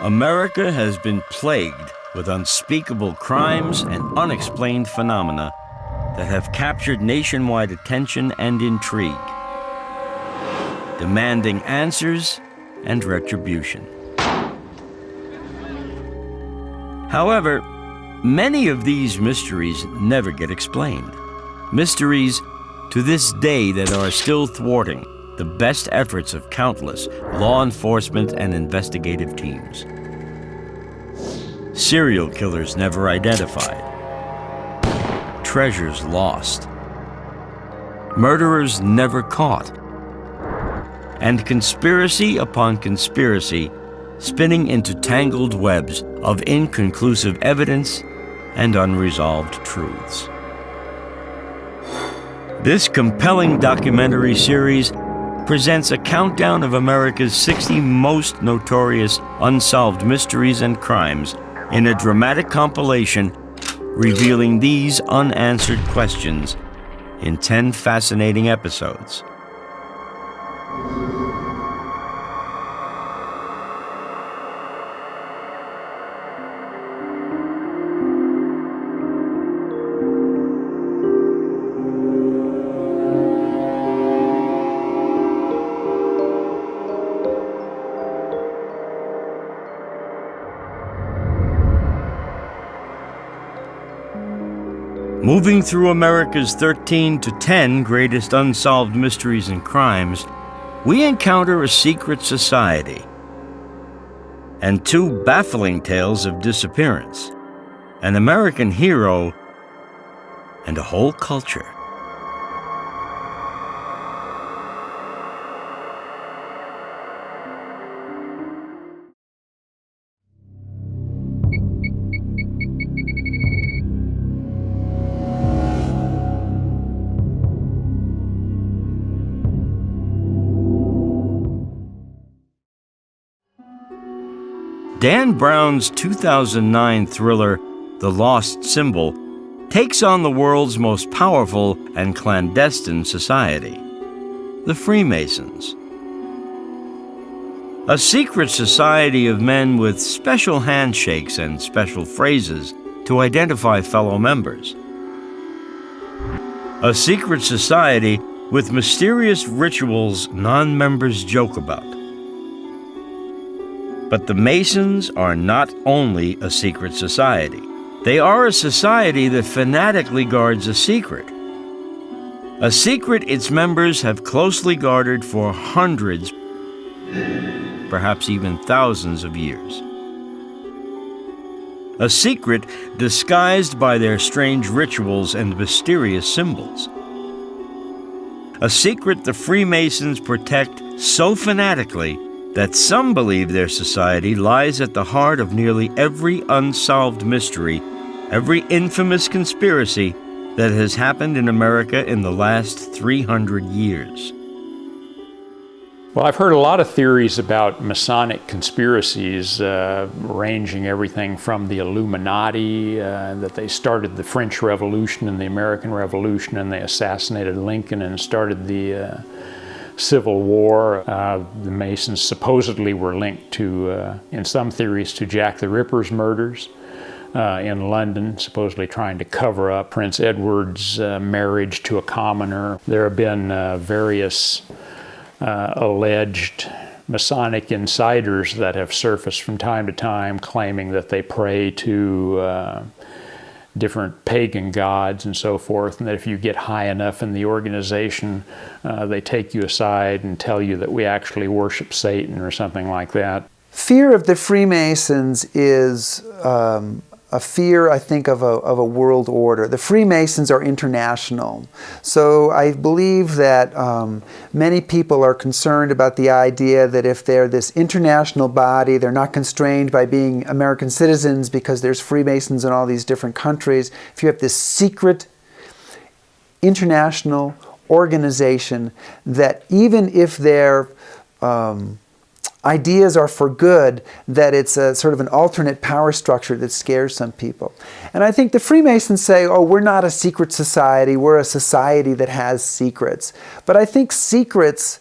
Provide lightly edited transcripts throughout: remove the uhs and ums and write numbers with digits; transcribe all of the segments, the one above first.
America has been plagued with unspeakable crimes and unexplained phenomena that have captured nationwide attention and intrigue, demanding answers and retribution. However, many of these mysteries never get explained. Mysteries to this day that are still thwarting the best efforts of countless law enforcement and investigative teams. Serial killers never identified. Treasures lost. Murderers never caught. And conspiracy upon conspiracy spinning into tangled webs of inconclusive evidence and unresolved truths. This compelling documentary series presents a countdown of America's 60 most notorious unsolved mysteries and crimes in a dramatic compilation revealing these unanswered questions in 10 fascinating episodes. Moving through America's 13 to 10 greatest unsolved mysteries and crimes, we encounter a secret society and two baffling tales of disappearance, an American hero, and a whole culture. Dan Brown's 2009 thriller, The Lost Symbol, takes on the world's most powerful and clandestine society, the Freemasons. A secret society of men with special handshakes and special phrases to identify fellow members. A secret society with mysterious rituals non-members joke about. But the Masons are not only a secret society. They are a society that fanatically guards a secret. A secret its members have closely guarded for hundreds, perhaps even thousands of years. A secret disguised by their strange rituals and mysterious symbols. A secret the Freemasons protect so fanatically that some believe their society lies at the heart of nearly every unsolved mystery, every infamous conspiracy that has happened in America in the last 300 years. Well, I've heard a lot of theories about Masonic conspiracies, ranging everything from the Illuminati, that they started the French Revolution and the American Revolution, and they assassinated Lincoln and started the Civil War. The Masons supposedly were linked to, in some theories, to Jack the Ripper's murders in London, supposedly trying to cover up Prince Edward's marriage to a commoner. There have been various alleged Masonic insiders that have surfaced from time to time claiming that they pray to different pagan gods and so forth, and that if you get high enough in the organization, they take you aside and tell you that we actually worship Satan or something like that. Fear of the Freemasons is a fear, I think, of a world order. The Freemasons are international. So I believe that many people are concerned about the idea that if they're this international body, they're not constrained by being American citizens because there's Freemasons in all these different countries. If you have this secret international organization that even if they're ideas are for good, that it's a sort of an alternate power structure that scares some people. And I think the Freemasons say, oh, we're not a secret society, we're a society that has secrets. But I think secrets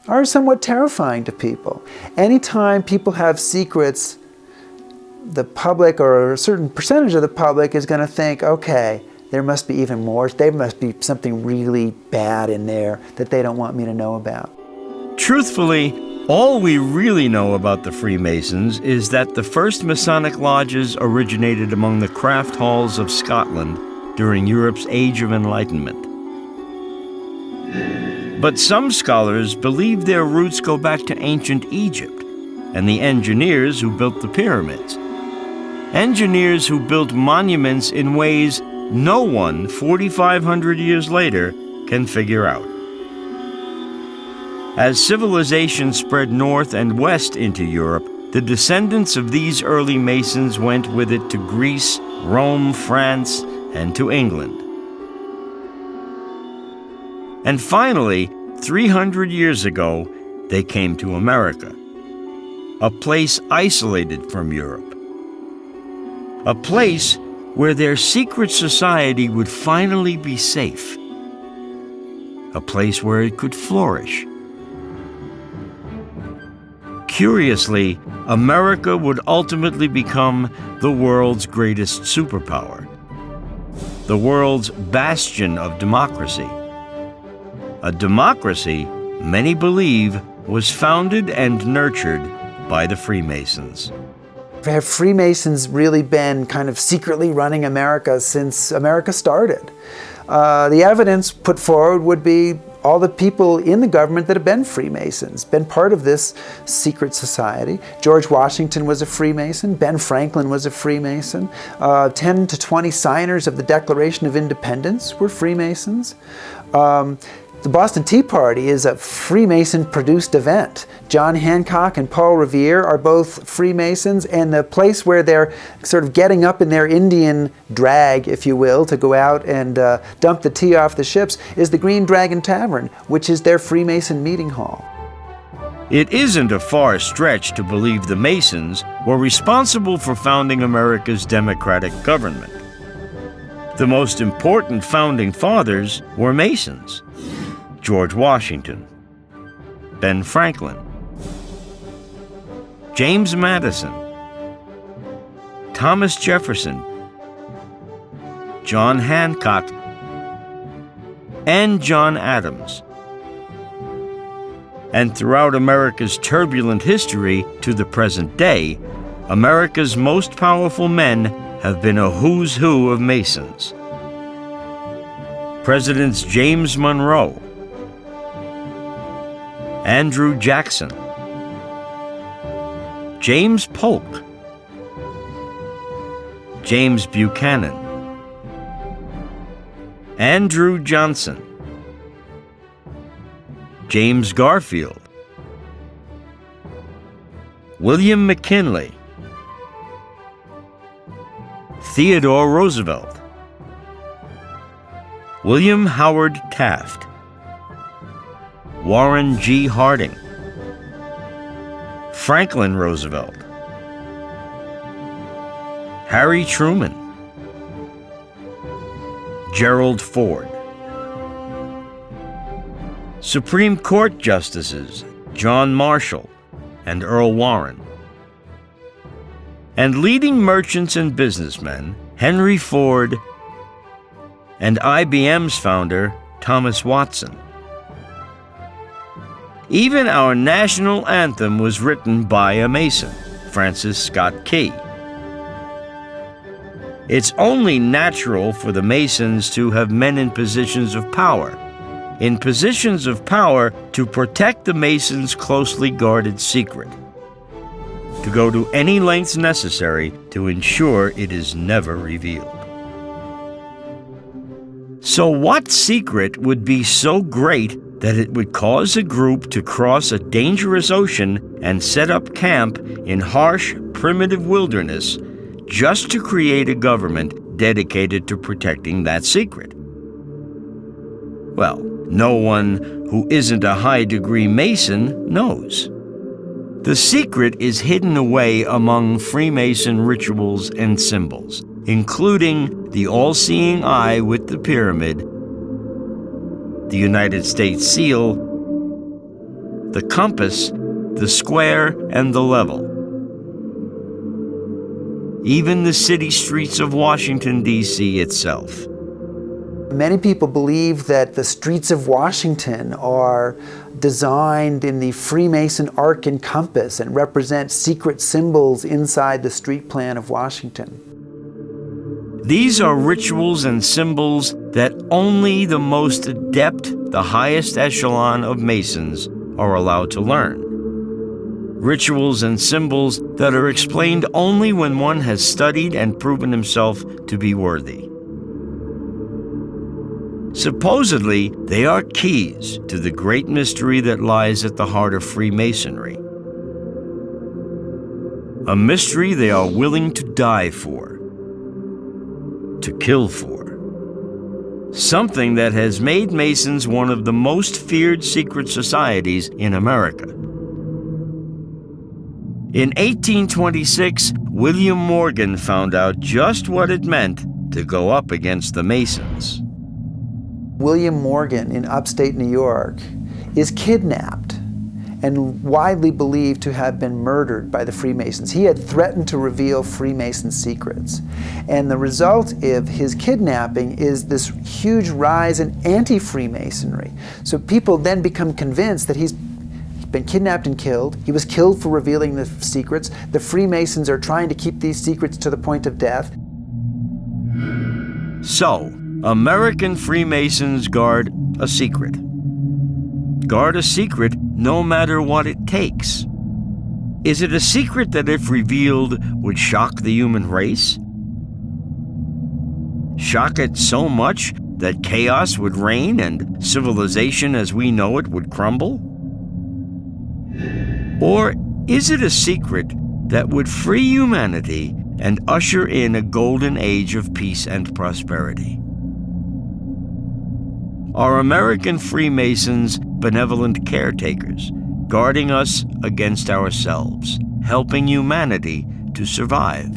are somewhat terrifying to people. Anytime people have secrets, the public, or a certain percentage of the public, is going to think, okay, there must be even more. There must be something really bad in there that they don't want me to know about. Truthfully, all we really know about the Freemasons is that the first Masonic lodges originated among the craft halls of Scotland during Europe's Age of Enlightenment. But some scholars believe their roots go back to ancient Egypt and the engineers who built the pyramids. Engineers who built monuments in ways no one 4,500 years later can figure out. As civilization spread north and west into Europe, the descendants of these early Masons went with it to Greece, Rome, France, and to England. And finally, 300 years ago, they came to America, a place isolated from Europe, a place where their secret society would finally be safe, a place where it could flourish. Curiously, America would ultimately become the world's greatest superpower, the world's bastion of democracy. A democracy many believe was founded and nurtured by the Freemasons. Have Freemasons really been kind of secretly running America since America started? The evidence put forward would be all the people in the government that have been Freemasons, been part of this secret society. George Washington was a Freemason. Ben Franklin was a Freemason. 10 to 20 signers of the Declaration of Independence were Freemasons. The Boston Tea Party is a Freemason-produced event. John Hancock and Paul Revere are both Freemasons, and the place where they're sort of getting up in their Indian drag, if you will, to go out and dump the tea off the ships is the Green Dragon Tavern, which is their Freemason meeting hall. It isn't a far stretch to believe the Masons were responsible for founding America's democratic government. The most important founding fathers were Masons. George Washington, Ben Franklin, James Madison, Thomas Jefferson, John Hancock, and John Adams. And throughout America's turbulent history to the present day, America's most powerful men have been a who's who of Masons. Presidents James Monroe, Andrew Jackson, James Polk, James Buchanan, Andrew Johnson, James Garfield, William McKinley, Theodore Roosevelt, William Howard Taft, Warren G. Harding, Franklin Roosevelt, Harry Truman, Gerald Ford. Supreme Court Justices John Marshall and Earl Warren. And leading merchants and businessmen Henry Ford and IBM's founder Thomas Watson. Even our national anthem was written by a Mason, Francis Scott Key. It's only natural for the Masons to have men in positions of power to protect the Masons' closely guarded secret, to go to any lengths necessary to ensure it is never revealed. So what secret would be so great that it would cause a group to cross a dangerous ocean and set up camp in harsh, primitive wilderness just to create a government dedicated to protecting that secret? Well, no one who isn't a high-degree Mason knows. The secret is hidden away among Freemason rituals and symbols, including the all-seeing eye with the pyramid, the United States seal, the compass, the square, and the level. even the city streets of Washington, D.C. itself. Many people believe that the streets of Washington are designed in the Freemason arc and compass and represent secret symbols inside the street plan of Washington. These are rituals and symbols that only the most adept, the highest echelon of Masons, are allowed to learn. Rituals and symbols that are explained only when one has studied and proven himself to be worthy. Supposedly, they are keys to the great mystery that lies at the heart of Freemasonry. A mystery they are willing to die for, to kill for. Something that has made Masons one of the most feared secret societies in America. In 1826, William Morgan found out just what it meant to go up against the Masons. William Morgan in upstate New York is kidnapped and widely believed to have been murdered by the Freemasons. He had threatened to reveal Freemason secrets. And the result of his kidnapping is this huge rise in anti-Freemasonry. So people then become convinced that he's been kidnapped and killed. He was killed for revealing the secrets. The Freemasons are trying to keep these secrets to the point of death. So, American Freemasons guard a secret. Guard a secret no matter what it takes. Is it a secret that, if revealed, would shock the human race? Shock it so much that chaos would reign and civilization as we know it would crumble? Or is it a secret that would free humanity and usher in a golden age of peace and prosperity? Are American Freemasons benevolent caretakers, guarding us against ourselves, helping humanity to survive?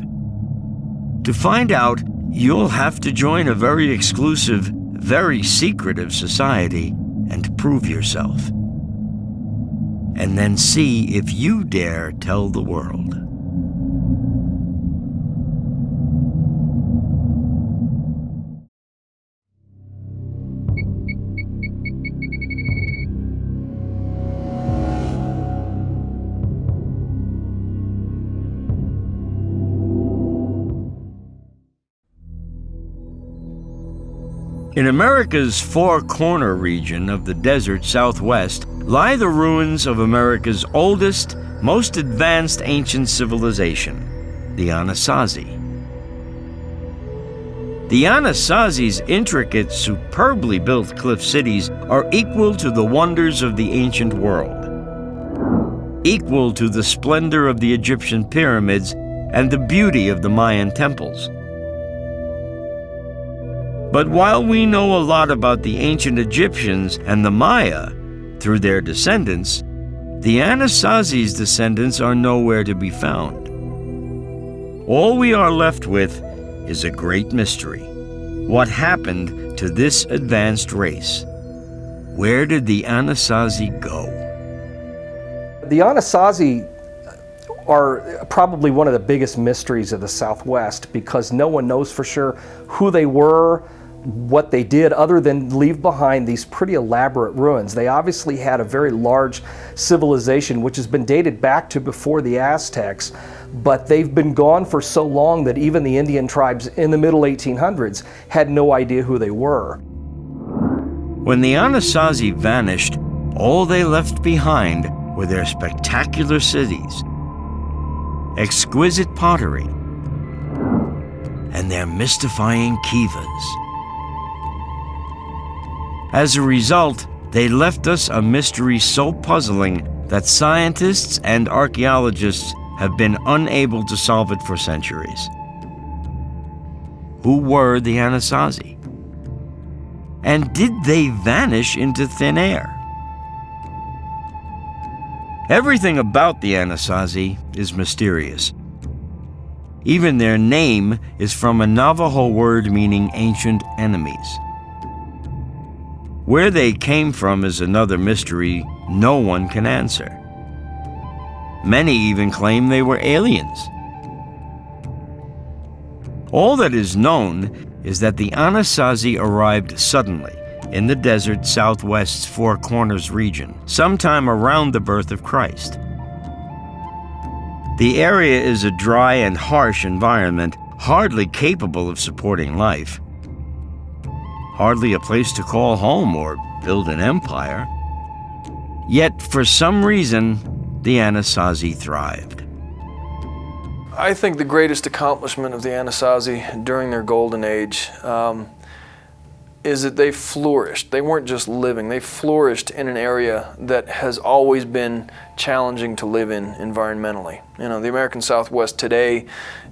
To find out, you'll have to join a very exclusive, very secretive society and prove yourself. And then see if you dare tell the world. In America's four-corner region of the desert Southwest lie the ruins of America's oldest, most advanced ancient civilization, the Anasazi. The Anasazi's intricate, superbly built cliff cities are equal to the wonders of the ancient world, equal to the splendor of the Egyptian pyramids and the beauty of the Mayan temples. But while we know a lot about the ancient Egyptians and the Maya through their descendants, the Anasazi's descendants are nowhere to be found. All we are left with is a great mystery. What happened to this advanced race? Where did the Anasazi go? The Anasazi are probably one of the biggest mysteries of the Southwest because no one knows for sure who they were, what they did, other than leave behind these pretty elaborate ruins. They obviously had a very large civilization which has been dated back to before the Aztecs, but they've been gone for so long that even the Indian tribes in the middle 1800s had no idea who they were. When the Anasazi vanished, all they left behind were their spectacular cities, exquisite pottery, and their mystifying kivas. As a result, they left us a mystery so puzzling that scientists and archaeologists have been unable to solve it for centuries. Who were the Anasazi? And did they vanish into thin air? Everything about the Anasazi is mysterious. Even their name is from a Navajo word meaning ancient enemies. Where they came from is another mystery no one can answer. Many even claim they were aliens. All that is known is that the Anasazi arrived suddenly in the desert southwest's Four Corners region, sometime around the birth of Christ. The area is a dry and harsh environment, hardly capable of supporting life. Hardly a place to call home or build an empire. Yet, for some reason, the Anasazi thrived. I think the greatest accomplishment of the Anasazi during their golden age is that they flourished. They weren't just living, they flourished in an area that has always been challenging to live in environmentally. You know, the American Southwest today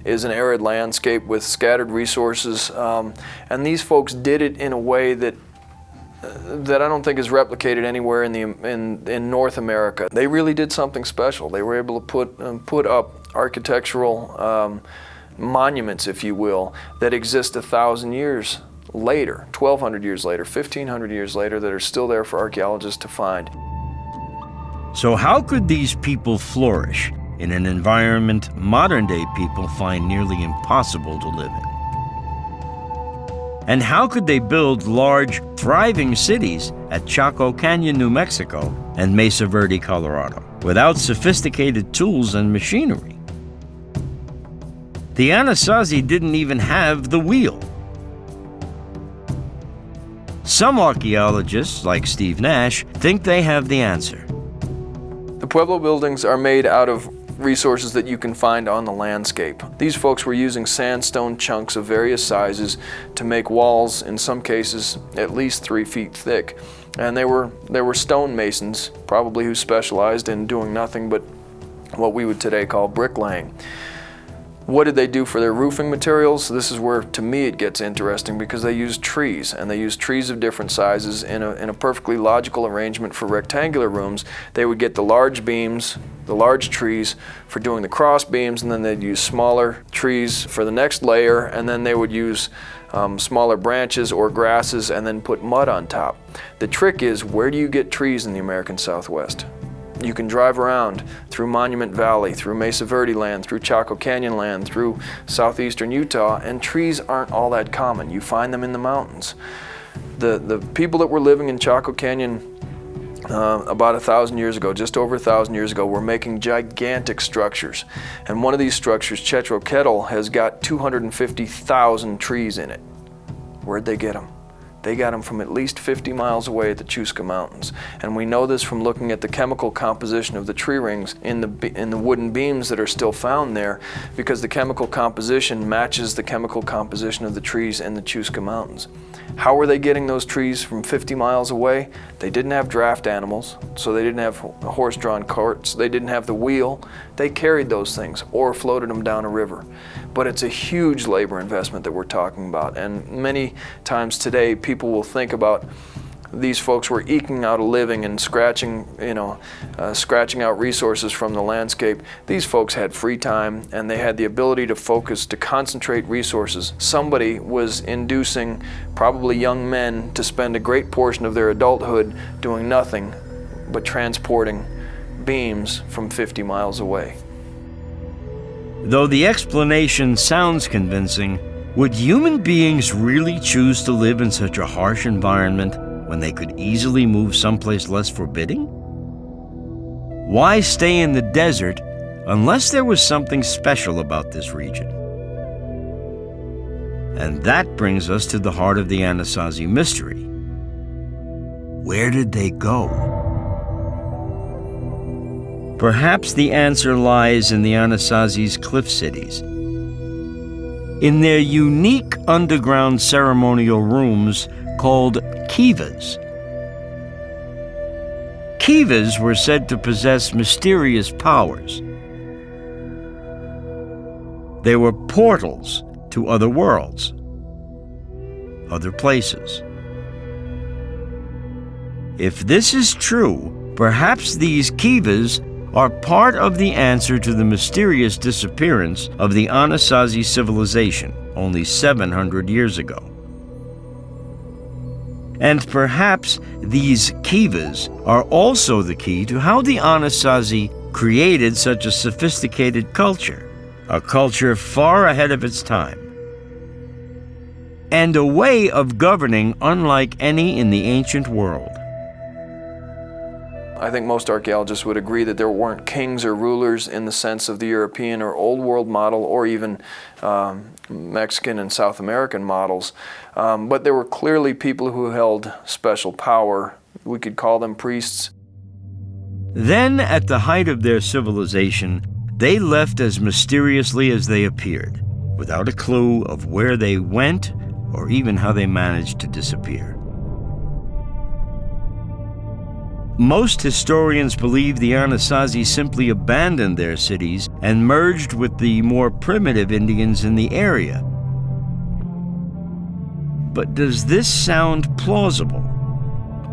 is an arid landscape with scattered resources, and these folks did it in a way that I don't think is replicated anywhere in North America. They really did something special. They were able to put up architectural monuments, if you will, that exist 1,000 years later, 1,200 years later, 1,500 years later, that are still there for archaeologists to find. So how could these people flourish in an environment modern-day people find nearly impossible to live in? And how could they build large, thriving cities at Chaco Canyon, New Mexico, and Mesa Verde, Colorado, without sophisticated tools and machinery? The Anasazi didn't even have the wheel. Some archaeologists, like Steve Nash, think they have the answer. The Pueblo buildings are made out of resources that you can find on the landscape. These folks were using sandstone chunks of various sizes to make walls, in some cases at least 3 feet thick. And they were stone masons, probably who specialized in doing nothing but what we would today call bricklaying. What did they do for their roofing materials? This is where, to me, it gets interesting, because they used trees, and they used trees of different sizes in a perfectly logical arrangement for rectangular rooms. They would get the large beams, the large trees for doing the cross beams, and then they'd use smaller trees for the next layer, and then they would use smaller branches or grasses and then put mud on top. The trick is, where do you get trees in the American Southwest? You can drive around through Monument Valley, through Mesa Verde land, through Chaco Canyon land, through southeastern Utah, and trees aren't all that common. You find them in the mountains. The people that were living in Chaco Canyon about 1,000 years ago, just over 1,000 years ago, were making gigantic structures. And one of these structures, Chetro has got 250,000 trees in it. Where'd they get them? They got them from at least 50 miles away at the Chusca Mountains. And we know this from looking at the chemical composition of the tree rings in the wooden beams that are still found there, because the chemical composition matches the chemical composition of the trees in the Chusca Mountains. How were they getting those trees from 50 miles away? They didn't have draft animals, so they didn't have horse-drawn carts. They didn't have the wheel. They carried those things or floated them down a river. But it's a huge labor investment that we're talking about. And many times today, people will think about these folks were eking out a living and scratching out resources from the landscape. These folks had free time, and they had the ability to focus, to concentrate resources. Somebody was inducing probably young men to spend a great portion of their adulthood doing nothing but transporting beams from 50 miles away. Though the explanation sounds convincing, would human beings really choose to live in such a harsh environment when they could easily move someplace less forbidding? Why stay in the desert unless there was something special about this region? And that brings us to the heart of the Anasazi mystery. Where did they go? Perhaps the answer lies in the Anasazi's cliff cities. In their unique underground ceremonial rooms called kivas. Kivas were said to possess mysterious powers. They were portals to other worlds, other places. If this is true, perhaps these kivas are part of the answer to the mysterious disappearance of the Anasazi civilization only 700 years ago. And perhaps these kivas are also the key to how the Anasazi created such a sophisticated culture, a culture far ahead of its time. and a way of governing unlike any in the ancient world. I think most archaeologists would agree that there weren't kings or rulers in the sense of the European or Old World model, or even Mexican and South American models. But there were clearly people who held special power. We could call them priests. Then, at the height of their civilization, they left as mysteriously as they appeared, without a clue of where they went or even how they managed to disappear. Most historians believe the Anasazi simply abandoned their cities and merged with the more primitive Indians in the area. But does this sound plausible?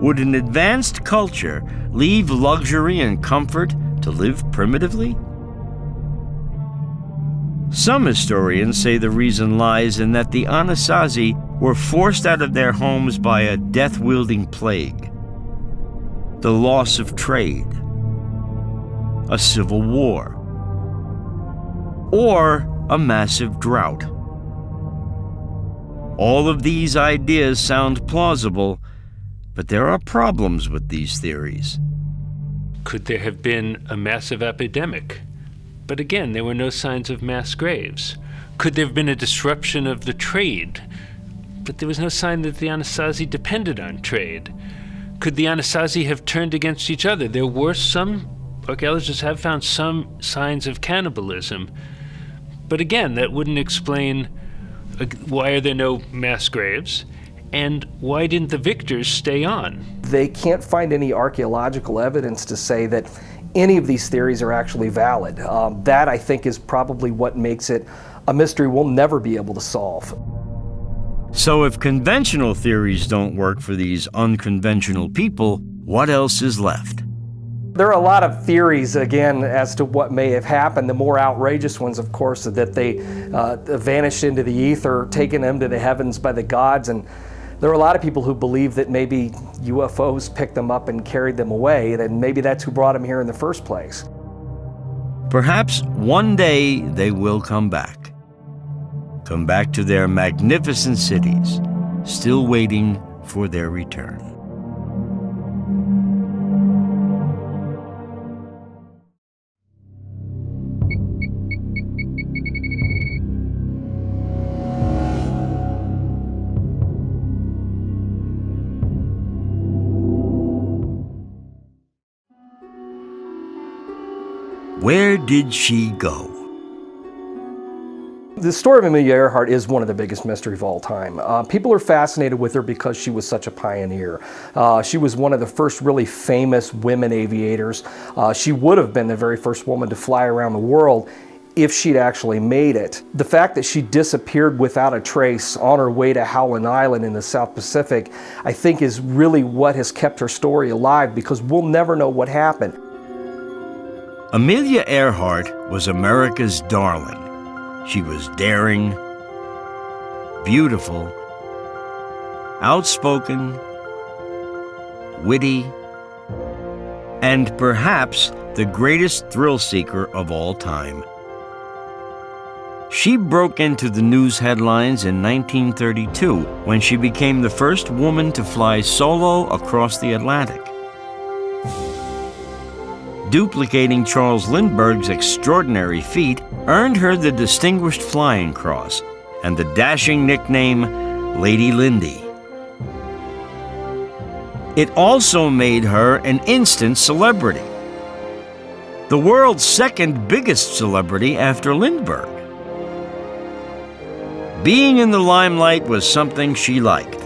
Would an advanced culture leave luxury and comfort to live primitively? Some historians say the reason lies in that the Anasazi were forced out of their homes by a death-wielding plague, the loss of trade, a civil war, or a massive drought. All of these ideas sound plausible, but there are problems with these theories. Could there have been a massive epidemic? But again, there were no signs of mass graves. Could there have been a disruption of the trade? But there was no sign that the Anasazi depended on trade. Could the Anasazi have turned against each other? There were some, archaeologists have found some signs of cannibalism. But again, that wouldn't explain why are there no mass graves, and why didn't the victors stay on? They can't find any archaeological evidence to say that any of these theories are actually valid. That, I think, is probably what makes it a mystery we'll never be able to solve. So if conventional theories don't work for these unconventional people, what else is left? There are a lot of theories, again, as to what may have happened. The more outrageous ones, of course, are that they vanished into the ether, taken them to the heavens by the gods. And there are a lot of people who believe that maybe UFOs picked them up and carried them away, and maybe that's who brought them here in the first place. Perhaps one day they will come back. Come back to their magnificent cities, still waiting for their return. Where did she go? The story of Amelia Earhart is one of the biggest mysteries of all time. People are fascinated with her because she was such a pioneer. She was one of the first really famous women aviators. She would have been the very first woman to fly around the world if she'd actually made it. The fact that she disappeared without a trace on her way to Howland Island in the South Pacific, I think is really what has kept her story alive, because we'll never know what happened. Amelia Earhart was America's darling. She was daring, beautiful, outspoken, witty, and perhaps the greatest thrill seeker of all time. She broke into the news headlines in 1932 when she became the first woman to fly solo across the Atlantic. Duplicating Charles Lindbergh's extraordinary feat earned her the Distinguished Flying Cross and the dashing nickname Lady Lindy. It also made her an instant celebrity, the world's second biggest celebrity after Lindbergh. Being in the limelight was something she liked,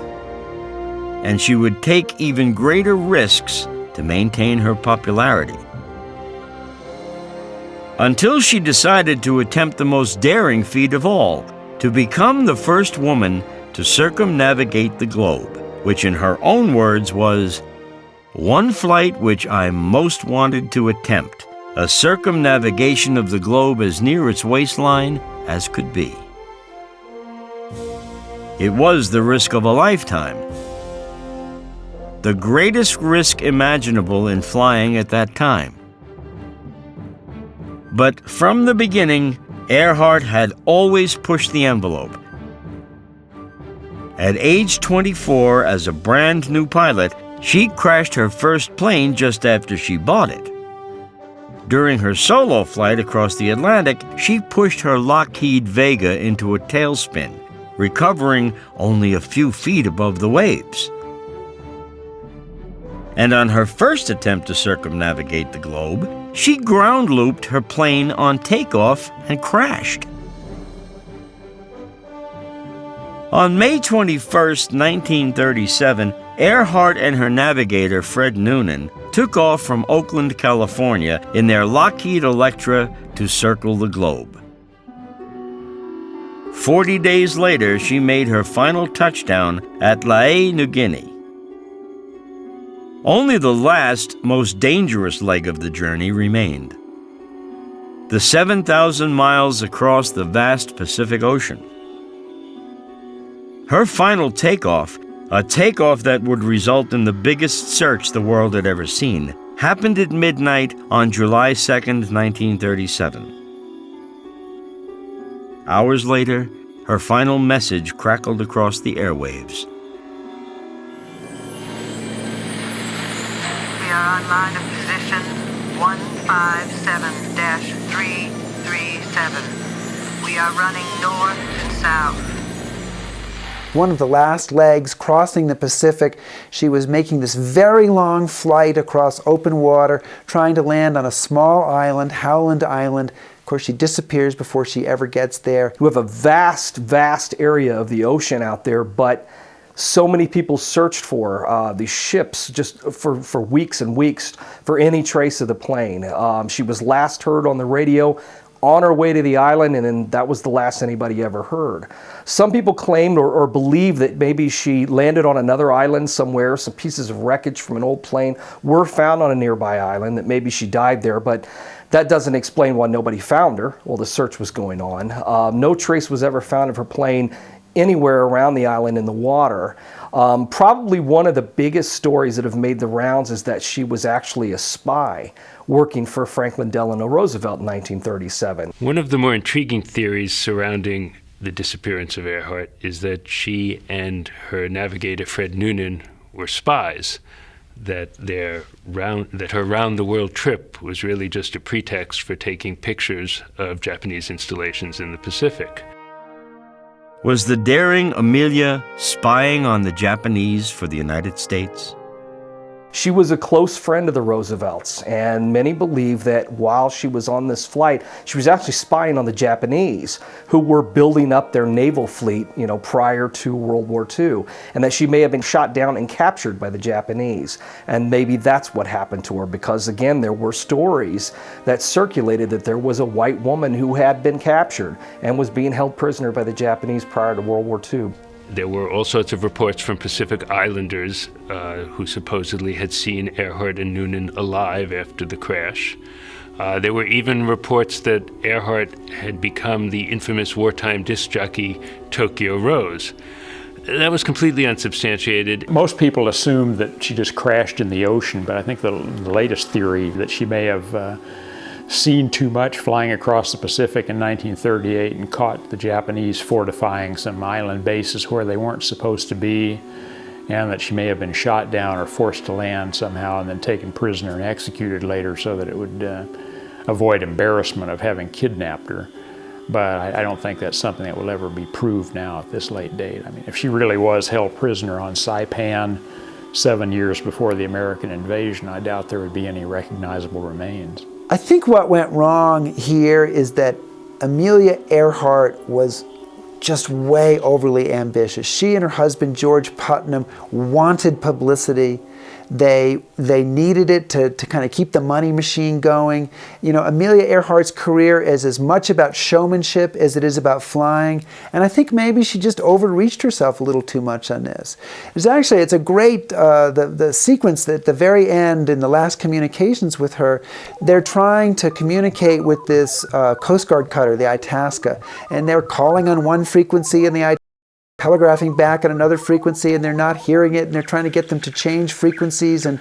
and she would take even greater risks to maintain her popularity. Until she decided to attempt the most daring feat of all, to become the first woman to circumnavigate the globe, which in her own words was, "One flight which I most wanted to attempt, a circumnavigation of the globe as near its waistline as could be." It was the risk of a lifetime, the greatest risk imaginable in flying at that time. But from the beginning, Earhart had always pushed the envelope. At age 24, as a brand new pilot, she crashed her first plane just after she bought it. During her solo flight across the Atlantic, she pushed her Lockheed Vega into a tailspin, recovering only a few feet above the waves. And on her first attempt to circumnavigate the globe, she ground looped her plane on takeoff and crashed. On May 21, 1937, Earhart and her navigator, Fred Noonan, took off from Oakland, California in their Lockheed Electra to circle the globe. 40 days later, she made her final touchdown at Lae, New Guinea. Only the last, most dangerous leg of the journey remained. The 7,000 miles across the vast Pacific Ocean. Her final takeoff, a takeoff that would result in the biggest search the world had ever seen, happened at midnight on July 2, 1937. Hours later, her final message crackled across the airwaves. We are on line of position 157-337. We are running north and south. One of the last legs crossing the Pacific, she was making this very long flight across open water, trying to land on a small island, Howland Island. Of course, she disappears before she ever gets there. We have a vast, vast area of the ocean out there, but so many people searched for these ships just for weeks and weeks for any trace of the plane. She was last heard on the radio on her way to the island, and then that was the last anybody ever heard. Some people claimed or believed that maybe she landed on another island somewhere. Some pieces of wreckage from an old plane were found on a nearby island, that maybe she died there, but that doesn't explain why nobody found her while the search was going on. No trace was ever found of her plane anywhere around the island in the water. Probably one of the biggest stories that have made the rounds is that she was actually a spy working for Franklin Delano Roosevelt in 1937. One of the more intriguing theories surrounding the disappearance of Earhart is that she and her navigator Fred Noonan were spies, that her round-the-world trip was really just a pretext for taking pictures of Japanese installations in the Pacific. Was the daring Amelia spying on the Japanese for the United States? She was a close friend of the Roosevelts, and many believe that while she was on this flight, she was actually spying on the Japanese, who were building up their naval fleet, prior to World War II, and that she may have been shot down and captured by the Japanese. And maybe that's what happened to her, because again, there were stories that circulated that there was a white woman who had been captured and was being held prisoner by the Japanese prior to World War II. There were all sorts of reports from Pacific Islanders who supposedly had seen Earhart and Noonan alive after the crash. There were even reports that Earhart had become the infamous wartime disc jockey Tokyo Rose. That was completely unsubstantiated. Most people assumed that she just crashed in the ocean, but I think the latest theory that she may have seen too much flying across the Pacific in 1938 and caught the Japanese fortifying some island bases where they weren't supposed to be, and that she may have been shot down or forced to land somehow and then taken prisoner and executed later so that it would avoid embarrassment of having kidnapped her. But I don't think that's something that will ever be proved now at this late date. I mean, if she really was held prisoner on Saipan 7 years before the American invasion, I doubt there would be any recognizable remains. I think what went wrong here is that Amelia Earhart was just way overly ambitious. She and her husband, George Putnam, wanted publicity. They needed it to kind of keep the money machine going. Amelia Earhart's career is as much about showmanship as it is about flying. And I think maybe she just overreached herself a little too much on this. It's a great, the sequence at the very end in the last communications with her, they're trying to communicate with this Coast Guard cutter, the Itasca. And they're calling on one frequency and the telegraphing back at another frequency, and they're not hearing it, and they're trying to get them to change frequencies and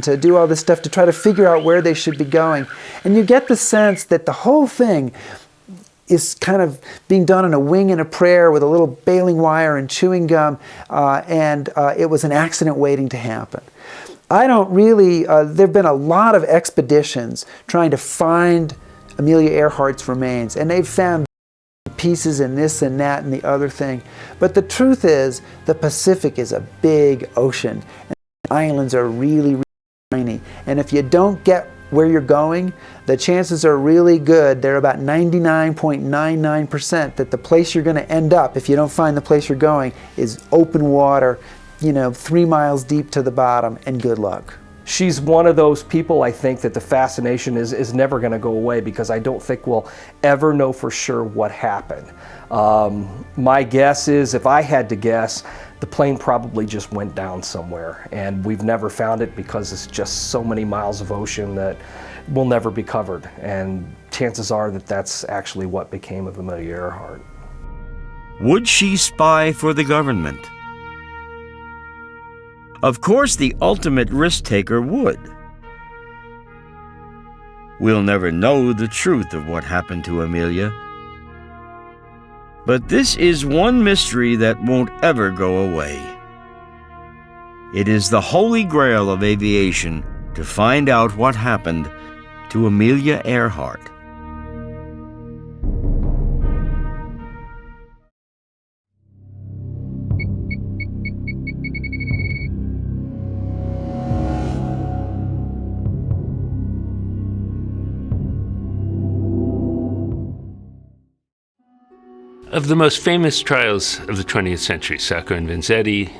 to do all this stuff to try to figure out where they should be going. And you get the sense that the whole thing, is kind of being done on a wing and a prayer with a little baling wire and chewing gum, and it was an accident waiting to happen. I don't really, there have been a lot of expeditions trying to find Amelia Earhart's remains, and they've found pieces and this and that and the other thing. But the truth is, the Pacific is a big ocean, and the islands are really, really tiny. And if you don't get where you're going, the chances are really good. They're about 99.99% that the place you're going to end up, if you don't find the place you're going, is open water, 3 miles deep to the bottom, and good luck. She's one of those people, I think, that the fascination is never going to go away, because I don't think we'll ever know for sure what happened. My guess is, if I had to guess, the plane probably just went down somewhere, and we've never found it because it's just so many miles of ocean that will never be covered. And chances are that that's actually what became of Amelia Earhart. Would she spy for the government? Of course, the ultimate risk-taker would. We'll never know the truth of what happened to Amelia. But this is one mystery that won't ever go away. It is the holy grail of aviation to find out what happened to Amelia Earhart. Of the most famous trials of the 20th century, Sacco and Vanzetti,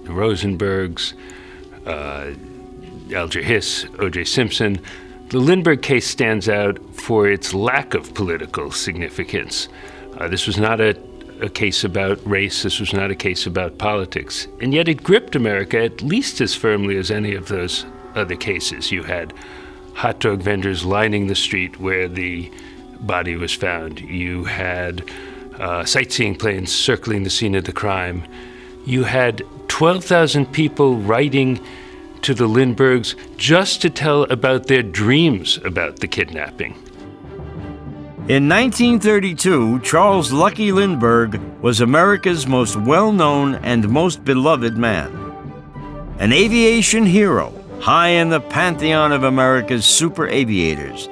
the Rosenbergs, Alger Hiss, O.J. Simpson, the Lindbergh case stands out for its lack of political significance. This was not a case about race, this was not a case about politics, and yet it gripped America at least as firmly as any of those other cases. You had hot dog vendors lining the street where the body was found. You had sightseeing planes circling the scene of the crime. You had 12,000 people writing to the Lindberghs just to tell about their dreams about the kidnapping. In 1932, Charles Lucky Lindbergh was America's most well-known and most beloved man. An aviation hero, high in the pantheon of America's super aviators.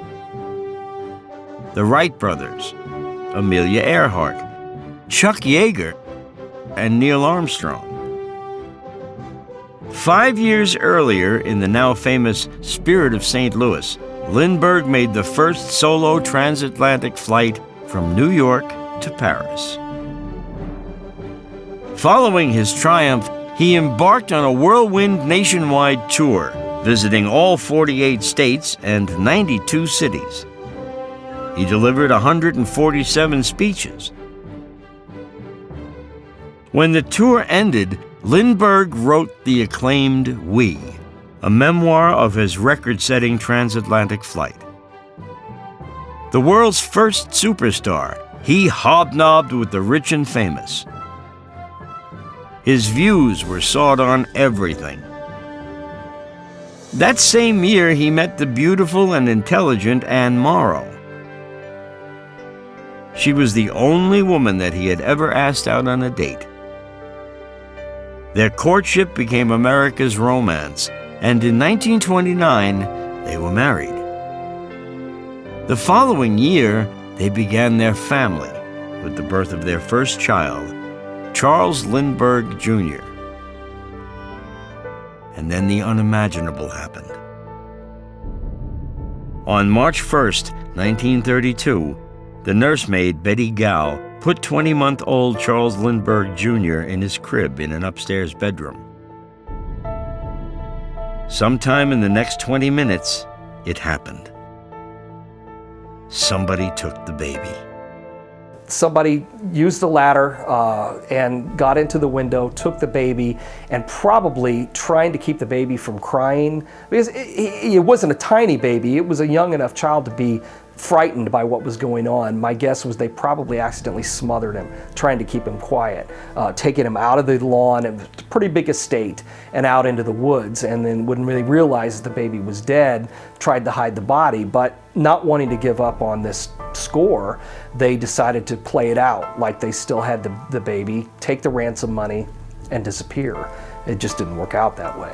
The Wright brothers, Amelia Earhart, Chuck Yeager, and Neil Armstrong. 5 years earlier, in the now famous Spirit of St. Louis, Lindbergh made the first solo transatlantic flight from New York to Paris. Following his triumph, he embarked on a whirlwind nationwide tour, visiting all 48 states and 92 cities. He delivered 147 speeches. When the tour ended, Lindbergh wrote the acclaimed We, a memoir of his record-setting transatlantic flight. The world's first superstar, he hobnobbed with the rich and famous. His views were sought on everything. That same year, he met the beautiful and intelligent Anne Morrow. She was the only woman that he had ever asked out on a date. Their courtship became America's romance, and in 1929, they were married. The following year, they began their family with the birth of their first child, Charles Lindbergh Jr. And then the unimaginable happened. On March 1st, 1932, the nursemaid, Betty Gow, put 20-month-old Charles Lindbergh Jr. in his crib in an upstairs bedroom. Sometime in the next 20 minutes, it happened. Somebody took the baby. Somebody used the ladder and got into the window, took the baby, and probably trying to keep the baby from crying, because it wasn't a tiny baby, it was a young enough child to be frightened by what was going on. My guess was they probably accidentally smothered him, trying to keep him quiet, taking him out of the lawn, it was a pretty big estate, and out into the woods. And then when they realized the baby was dead, tried to hide the body, but not wanting to give up on this score, they decided to play it out like they still had the baby, take the ransom money, and disappear. It just didn't work out that way.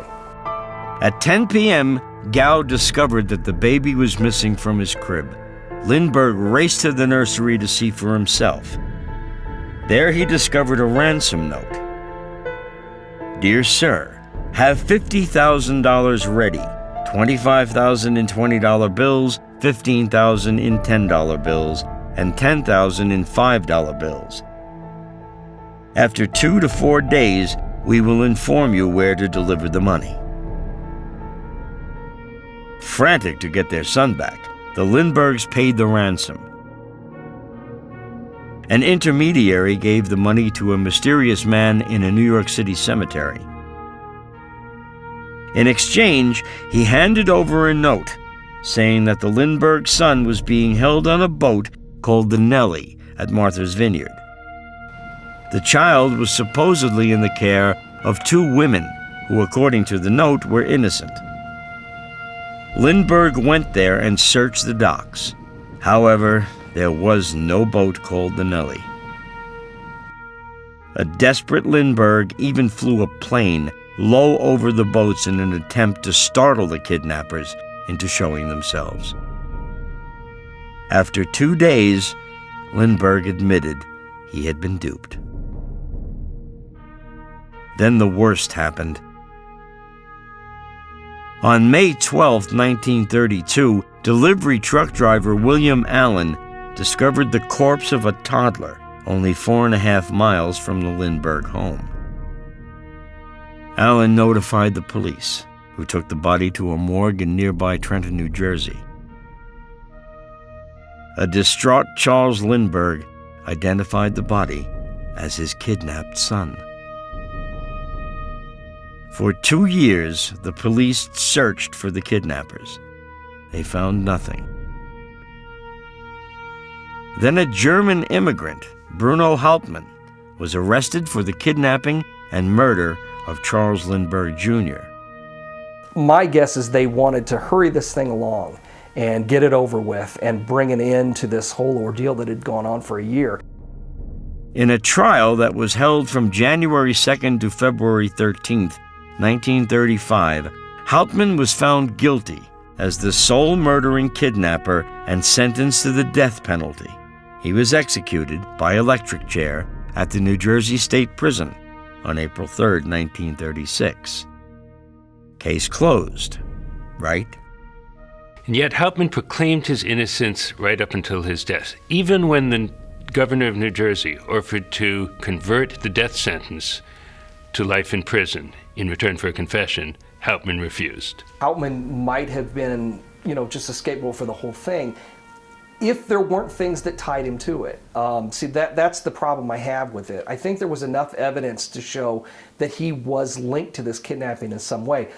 At 10 p.m., Gao discovered that the baby was missing from his crib. Lindbergh raced to the nursery to see for himself. There he discovered a ransom note. Dear Sir, have $50,000 ready, $25,000 in $20 bills, $15,000 in $10 bills, and $10,000 in $5 bills. After 2 to 4 days, we will inform you where to deliver the money. Frantic to get their son back, the Lindberghs paid the ransom. An intermediary gave the money to a mysterious man in a New York City cemetery. In exchange, he handed over a note saying that the Lindbergh son was being held on a boat called the Nellie at Martha's Vineyard. The child was supposedly in the care of 2 women who, according to the note, were innocent. Lindbergh went there and searched the docks. However, there was no boat called the Nellie. A desperate Lindbergh even flew a plane low over the boats in an attempt to startle the kidnappers into showing themselves. After 2 days, Lindbergh admitted he had been duped. Then the worst happened. On May 12, 1932, delivery truck driver William Allen discovered the corpse of a toddler only 4.5 miles from the Lindbergh home. Allen notified the police, who took the body to a morgue in nearby Trenton, New Jersey. A distraught Charles Lindbergh identified the body as his kidnapped son. For 2 years, the police searched for the kidnappers. They found nothing. Then a German immigrant, Bruno Hauptmann, was arrested for the kidnapping and murder of Charles Lindbergh Jr. My guess is they wanted to hurry this thing along and get it over with and bring an end to this whole ordeal that had gone on for a year. In a trial that was held from January 2nd to February 13th, 1935, Hauptmann was found guilty as the sole murdering kidnapper and sentenced to the death penalty. He was executed by electric chair at the New Jersey State Prison on April 3rd, 1936. Case closed, right? And yet Hauptmann proclaimed his innocence right up until his death. Even when the governor of New Jersey offered to convert the death sentence to life in prison in return for a confession, Hauptmann refused. Hauptmann might have been, just a scapegoat for the whole thing if there weren't things that tied him to it. See, that's the problem I have with it. I think there was enough evidence to show that he was linked to this kidnapping in some way,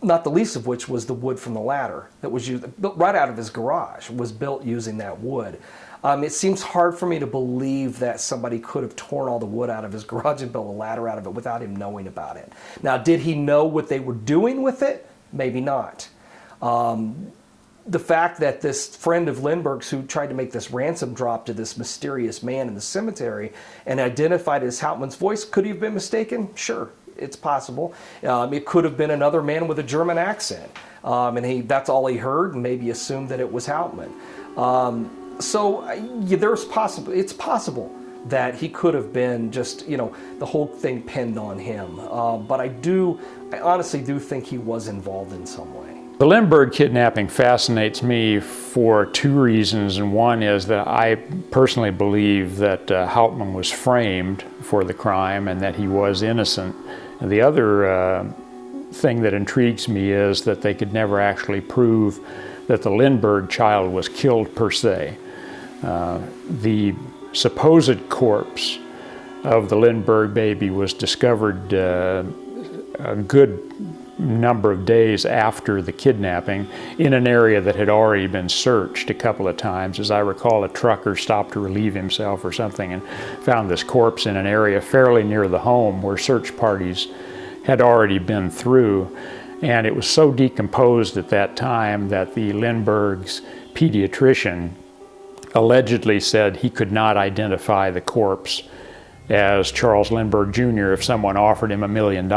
not the least of which was the wood from the ladder that was used, built right out of his garage, was built using that wood. It seems hard for me to believe that somebody could have torn all the wood out of his garage and built a ladder out of it without him knowing about it. Now, did he know what they were doing with it? Maybe not. The fact that this friend of Lindbergh's who tried to make this ransom drop to this mysterious man in the cemetery and identified as Hauptmann's voice, could he have been mistaken? Sure, it's possible. It could have been another man with a German accent, and that's all he heard and maybe assumed that it was Hauptmann. It's possible that he could have been just, the whole thing pinned on him. But I honestly do think he was involved in some way. The Lindbergh kidnapping fascinates me for 2 reasons, and one is that I personally believe that Hauptmann was framed for the crime and that he was innocent. And the other thing that intrigues me is that they could never actually prove that the Lindbergh child was killed per se. The supposed corpse of the Lindbergh baby was discovered a good number of days after the kidnapping in an area that had already been searched a couple of times. As I recall, a trucker stopped to relieve himself or something and found this corpse in an area fairly near the home where search parties had already been through. And it was so decomposed at that time that the Lindbergh's pediatrician allegedly said he could not identify the corpse as Charles Lindbergh Jr. if someone offered him $1 million.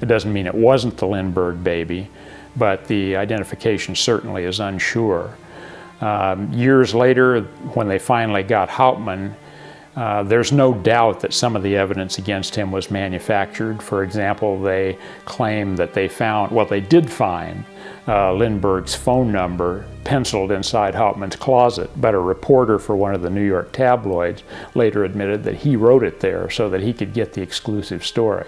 It doesn't mean it wasn't the Lindbergh baby, but the identification certainly is unsure. Years later, when they finally got Hauptmann, there's no doubt that some of the evidence against him was manufactured. For example, they claim that they found, well, they did find Lindbergh's phone number penciled inside Hauptmann's closet, but a reporter for one of the New York tabloids later admitted that he wrote it there so that he could get the exclusive story.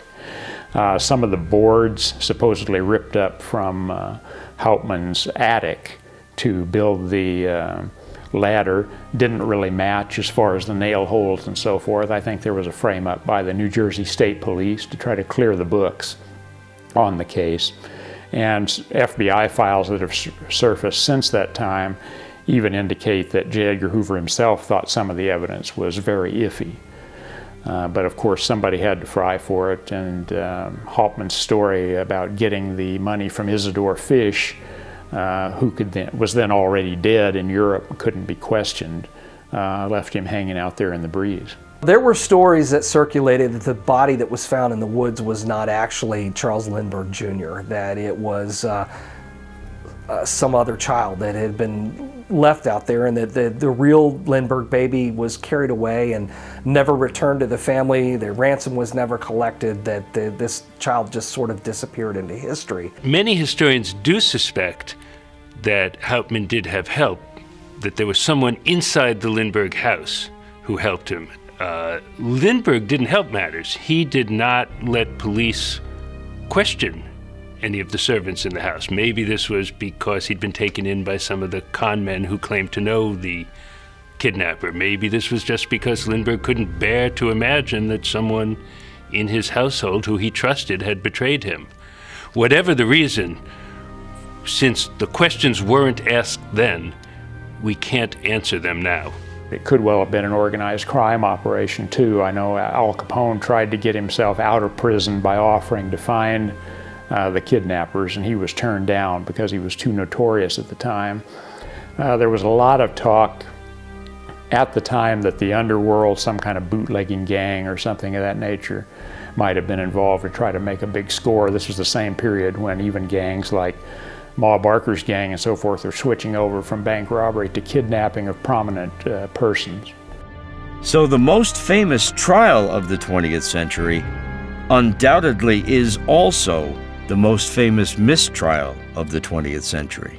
Some of the boards supposedly ripped up from Hauptmann's attic to build the ladder didn't really match as far as the nail holes and so forth. I think there was a frame up by the New Jersey State Police to try to clear the books on the case. And FBI files that have surfaced since that time even indicate that J. Edgar Hoover himself thought some of the evidence was very iffy. But of course somebody had to fry for it, and Hauptmann's story about getting the money from Isidore Fish, who was then already dead in Europe and couldn't be questioned, left him hanging out there in the breeze. There were stories that circulated that the body that was found in the woods was not actually Charles Lindbergh Jr., that it was some other child that had been left out there, and that the real Lindbergh baby was carried away and never returned to the family. The ransom was never collected, that this child just sort of disappeared into history. Many historians do suspect that Hauptmann did have help, that there was someone inside the Lindbergh house who helped him. Lindbergh didn't help matters. He did not let police question any of the servants in the house. Maybe this was because he'd been taken in by some of the con men who claimed to know the kidnapper. Maybe this was just because Lindbergh couldn't bear to imagine that someone in his household who he trusted had betrayed him. Whatever the reason, since the questions weren't asked then, we can't answer them now. It could well have been an organized crime operation too. I know Al Capone tried to get himself out of prison by offering to find the kidnappers, and he was turned down because he was too notorious at the time. There was a lot of talk at the time that the underworld, some kind of bootlegging gang or something of that nature, might have been involved to try to make a big score. This was the same period when even gangs like Ma Barker's gang and so forth are switching over from bank robbery to kidnapping of prominent persons. So the most famous trial of the 20th century undoubtedly is also the most famous mistrial of the 20th century.